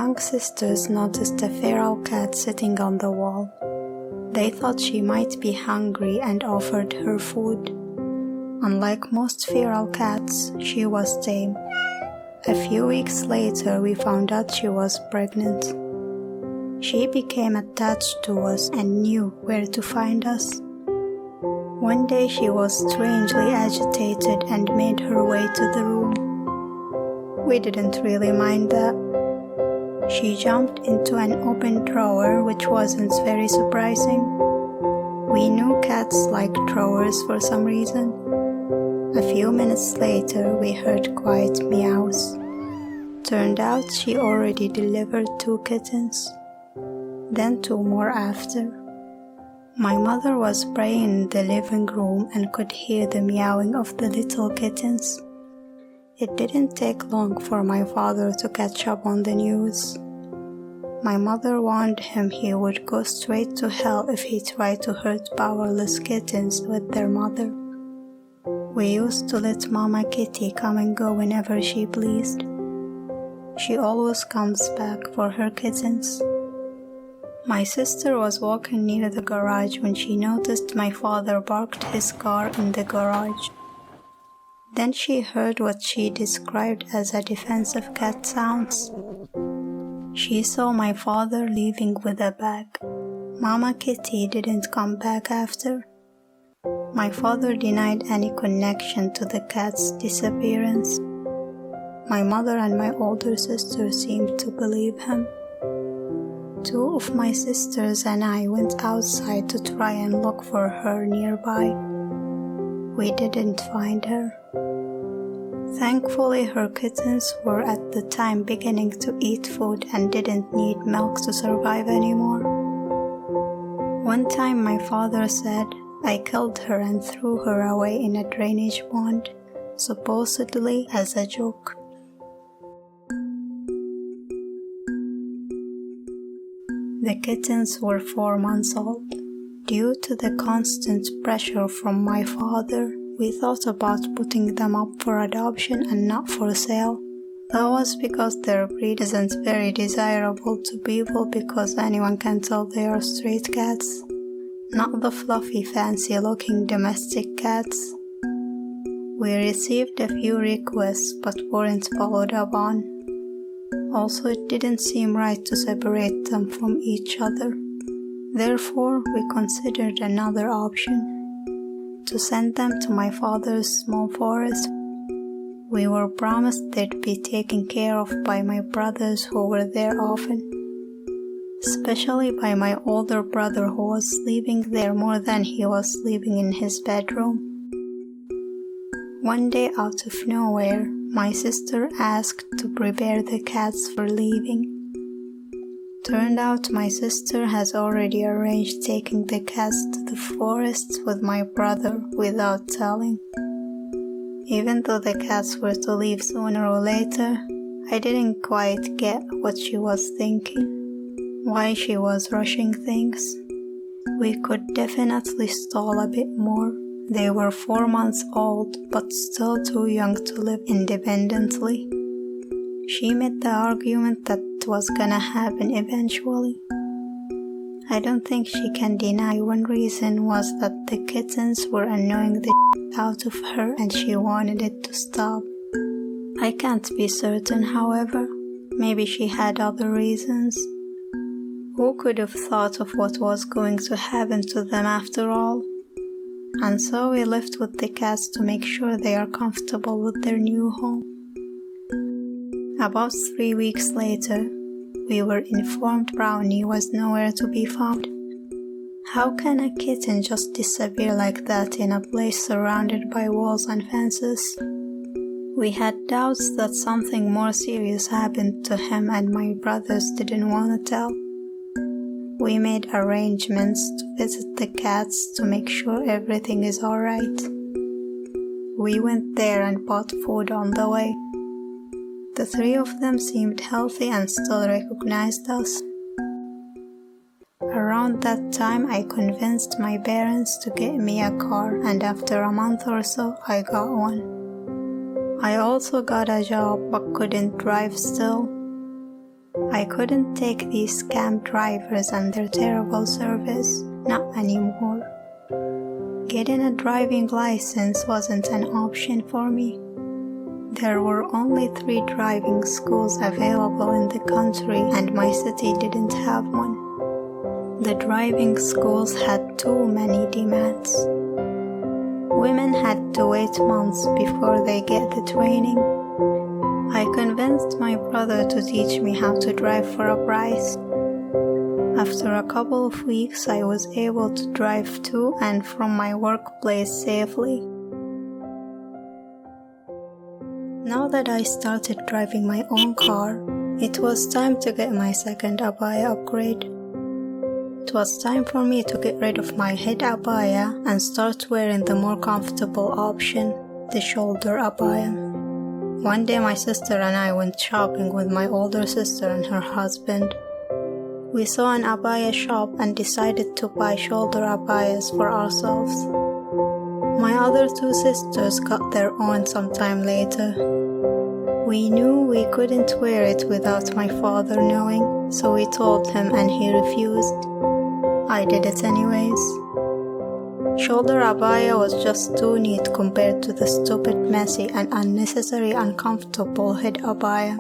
young sisters noticed a feral cat sitting on the wall. They thought she might be hungry and offered her food. Unlike most feral cats, she was tame. A few weeks later, we found out she was pregnant. She became attached to us and knew where to find us. One day she was strangely agitated and made her way to the room. We didn't really mind that. She jumped into an open drawer, which wasn't very surprising. We knew cats like drawers for some reason. A few minutes later, we heard quiet meows. Turned out she already delivered 2 kittens, then 2 more after. My mother was praying in the living room and could hear the meowing of the little kittens. It didn't take long for my father to catch up on the news. My mother warned him he would go straight to hell if he tried to hurt powerless kittens with their mother. We used to let Mama Kitty come and go whenever she pleased. She always comes back for her kittens. My sister was walking near the garage when she noticed my father parked his car in the garage. Then she heard what she described as a defensive cat sounds. She saw my father leaving with a bag. Mama Kitty didn't come back after. My father denied any connection to the cat's disappearance. My mother and my older sister seemed to believe him. 2 of my sisters and I went outside to try and look for her nearby. We didn't find her. Thankfully, her kittens were at the time beginning to eat food and didn't need milk to survive anymore. One time my father said, I killed her and threw her away in a drainage pond, supposedly as a joke. The kittens were 4 months old. Due to the constant pressure from my father, we thought about putting them up for adoption and not for sale. That was because their breed isn't very desirable to people because anyone can tell they are street cats, not the fluffy, fancy-looking domestic cats. We received a few requests but weren't followed up on. Also, it didn't seem right to separate them from each other. Therefore, we considered another option: to send them to my father's small forest. We were promised they'd be taken care of by my brothers who were there often, especially by my older brother who was sleeping there more than he was sleeping in his bedroom. One day, out of nowhere, my sister asked to prepare the cats for leaving. Turned out my sister has already arranged taking the cats to the forest with my brother without telling. Even though the cats were to leave sooner or later, I didn't quite get what she was thinking, why she was rushing things. We could definitely stall a bit more. They were 4 months old, but still too young to live independently. She made the argument that it was gonna happen eventually. I don't think she can deny one reason was that the kittens were annoying the shit out of her and she wanted it to stop. I can't be certain, however. Maybe she had other reasons. Who could have thought of what was going to happen to them after all? And so we lived with the cats to make sure they are comfortable with their new home. About 3 weeks later, we were informed Brownie was nowhere to be found. How can a kitten just disappear like that in a place surrounded by walls and fences? We had doubts that something more serious happened to him and my brothers didn't want to tell. We made arrangements to visit the cats to make sure everything is alright. We went there and bought food on the way. The 3 of them seemed healthy and still recognized us. Around that time, I convinced my parents to get me a car, and after a month or so, I got one. I also got a job but couldn't drive still. I couldn't take these scam drivers and their terrible service, not anymore. Getting a driving license wasn't an option for me. There were only 3 driving schools available in the country and my city didn't have one. The driving schools had too many demands. Women had to wait months before they get the training. I convinced my brother to teach me how to drive for a price. After a couple of weeks, I was able to drive to and from my workplace safely. Now that I started driving my own car, it was time to get my second Abaya upgrade. It was time for me to get rid of my head Abaya and start wearing the more comfortable option, the shoulder Abaya. One day my sister and I went shopping with my older sister and her husband. We saw an Abaya shop and decided to buy shoulder Abayas for ourselves. My other 2 sisters got their own sometime later. We knew we couldn't wear it without my father knowing, so we told him and he refused. I did it anyways. Shoulder Abaya was just too neat compared to the stupid, messy and unnecessary uncomfortable head Abaya.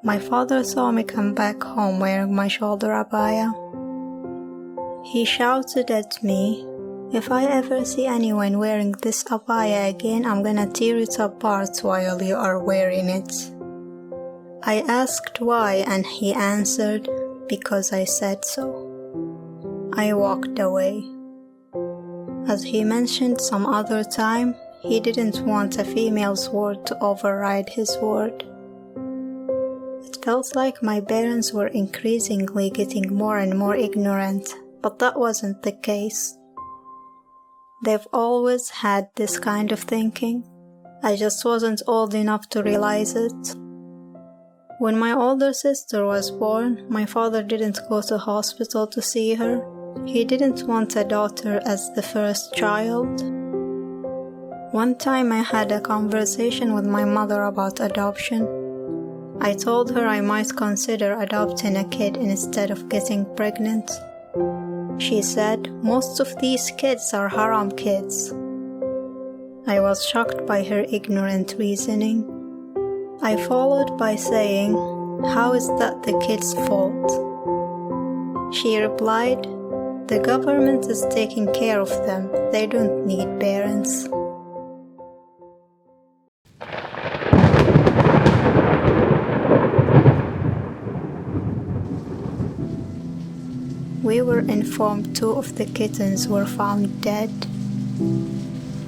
My father saw me come back home wearing my shoulder Abaya. He shouted at me, "If I ever see anyone wearing this Abaya again, I'm gonna tear it apart while you are wearing it." I asked why and he answered, "Because I said so." I walked away. As he mentioned some other time, he didn't want a female's word to override his word. It felt like my parents were increasingly getting more and more ignorant, but that wasn't the case. They've always had this kind of thinking. I just wasn't old enough to realize it. When my older sister was born, my father didn't go to hospital to see her. He didn't want a daughter as the first child. One time I had a conversation with my mother about adoption. I told her I might consider adopting a kid instead of getting pregnant. She said, "Most of these kids are haram kids." I was shocked by her ignorant reasoning. I followed by saying, "How is that the kid's fault?" She replied, "The government is taking care of them. They don't need parents." We were informed 2 of the kittens were found dead.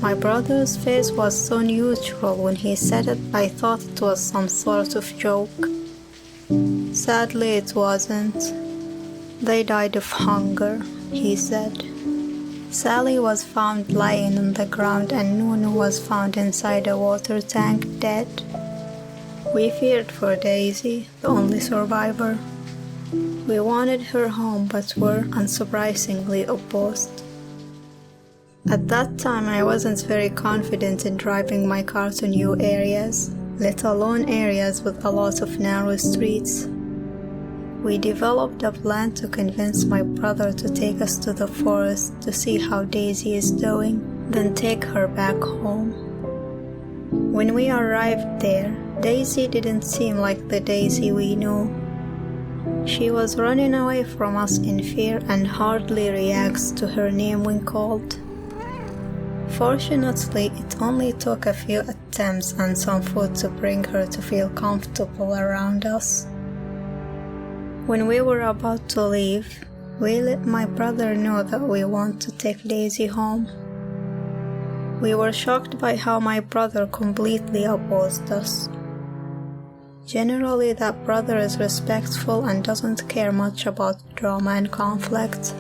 My brother's face was so neutral when he said it, I thought it was some sort of joke. Sadly, it wasn't. They died of hunger, he said. Sally was found lying on the ground and Nunu was found inside a water tank dead. We feared for Daisy, the only survivor. We wanted her home but were unsurprisingly opposed. At that time I wasn't very confident in driving my car to new areas, let alone areas with a lot of narrow streets. We developed a plan to convince my brother to take us to the forest to see how Daisy is doing, then take her back home. When we arrived there, Daisy didn't seem like the Daisy we knew. She was running away from us in fear and hardly reacts to her name when called. Fortunately, it only took a few attempts and some food to bring her to feel comfortable around us. When we were about to leave, we let my brother know that we want to take Daisy home. We were shocked by how my brother completely opposed us. Generally, that brother is respectful and doesn't care much about drama and conflict.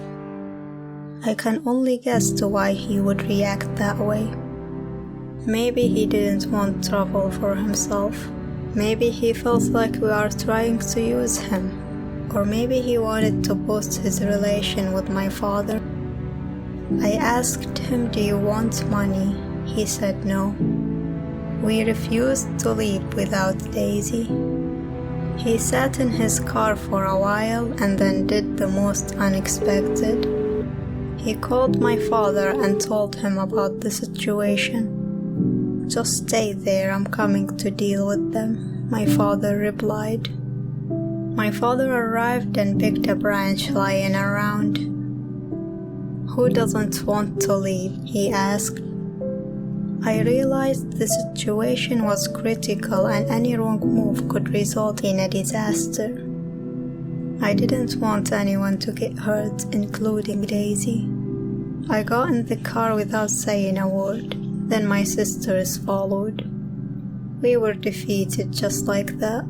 I can only guess to why he would react that way. Maybe he didn't want trouble for himself. Maybe he felt like we are trying to use him. Or maybe he wanted to boost his relation with my father. I asked him, "Do you want money?" He said no. We refused to leave without Daisy. He sat in his car for a while and then did the most unexpected. He called my father and told him about the situation. "Just stay there, I'm coming to deal with them," my father replied. My father arrived and picked a branch lying around. "Who doesn't want to leave?" he asked. I realized the situation was critical and any wrong move could result in a disaster. I didn't want anyone to get hurt, including Daisy. I got in the car without saying a word. Then my sisters followed. We were defeated just like that.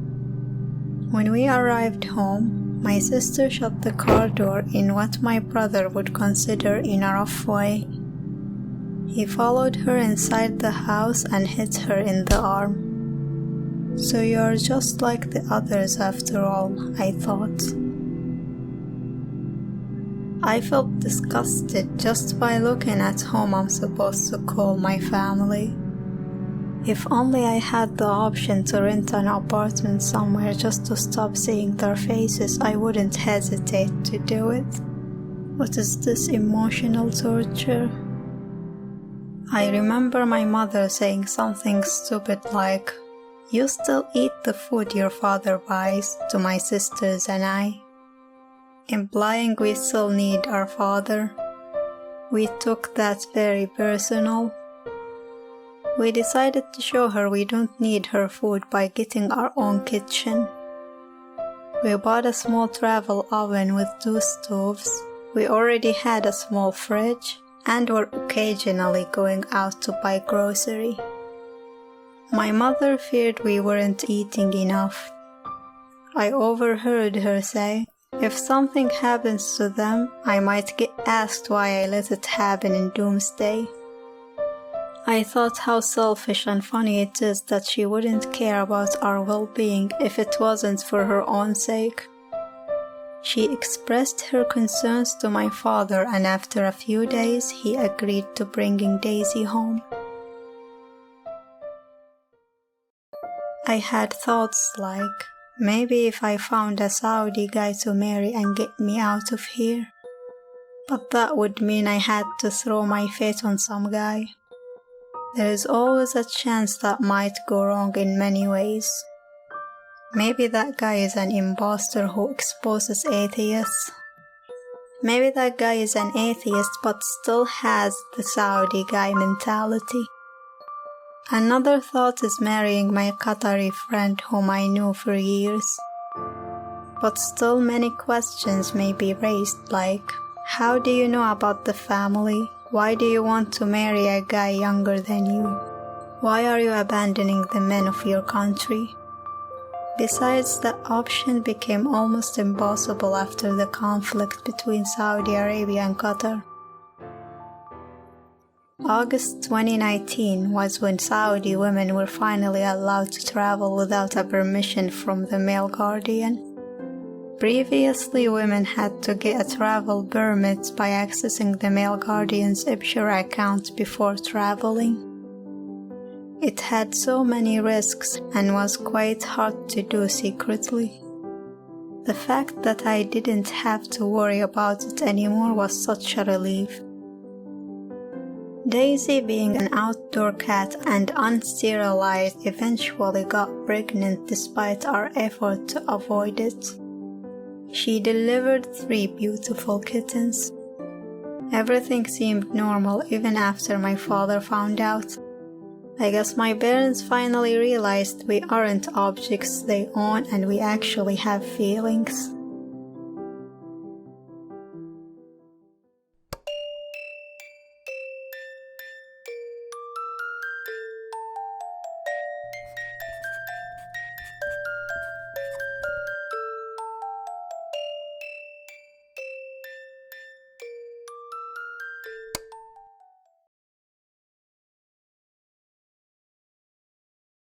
When we arrived home, my sister shut the car door in what my brother would consider in a rough way. He followed her inside the house and hit her in the arm. "So you're just like the others after all," I thought. I felt disgusted just by looking at whom I'm supposed to call my family. If only I had the option to rent an apartment somewhere just to stop seeing their faces, I wouldn't hesitate to do it. What is this emotional torture? I remember my mother saying something stupid like, "You still eat the food your father buys," to my sisters and I, implying we still need our father. We took that very personal. We decided to show her we don't need her food by getting our own kitchen. We bought a small travel oven with 2 stoves. We already had a small fridge and were occasionally going out to buy grocery. My mother feared we weren't eating enough. I overheard her say, "If something happens to them, I might get asked why I let it happen in Doomsday." I thought how selfish and funny it is that she wouldn't care about our well-being if it wasn't for her own sake. She expressed her concerns to my father, and after a few days he agreed to bringing Daisy home. I had thoughts like, maybe if I found a Saudi guy to marry and get me out of here. But that would mean I had to throw my fate on some guy. There is always a chance that might go wrong in many ways. Maybe that guy is an imposter who exposes atheists. Maybe that guy is an atheist but still has the Saudi guy mentality. Another thought is marrying my Qatari friend whom I knew for years. But still many questions may be raised like, how do you know about the family? Why do you want to marry a guy younger than you? Why are you abandoning the men of your country? Besides, that option became almost impossible after the conflict between Saudi Arabia and Qatar. August 2019 was when Saudi women were finally allowed to travel without a permission from the male guardian. Previously, women had to get a travel permit by accessing the male guardian's Xrott account before traveling. It had so many risks and was quite hard to do secretly. The fact that I didn't have to worry about it anymore was such a relief. Daisy, being an outdoor cat and unsterilized, eventually got pregnant despite our effort to avoid it. She delivered 3 beautiful kittens. Everything seemed normal even after my father found out. I guess my parents finally realized we aren't objects they own and we actually have feelings.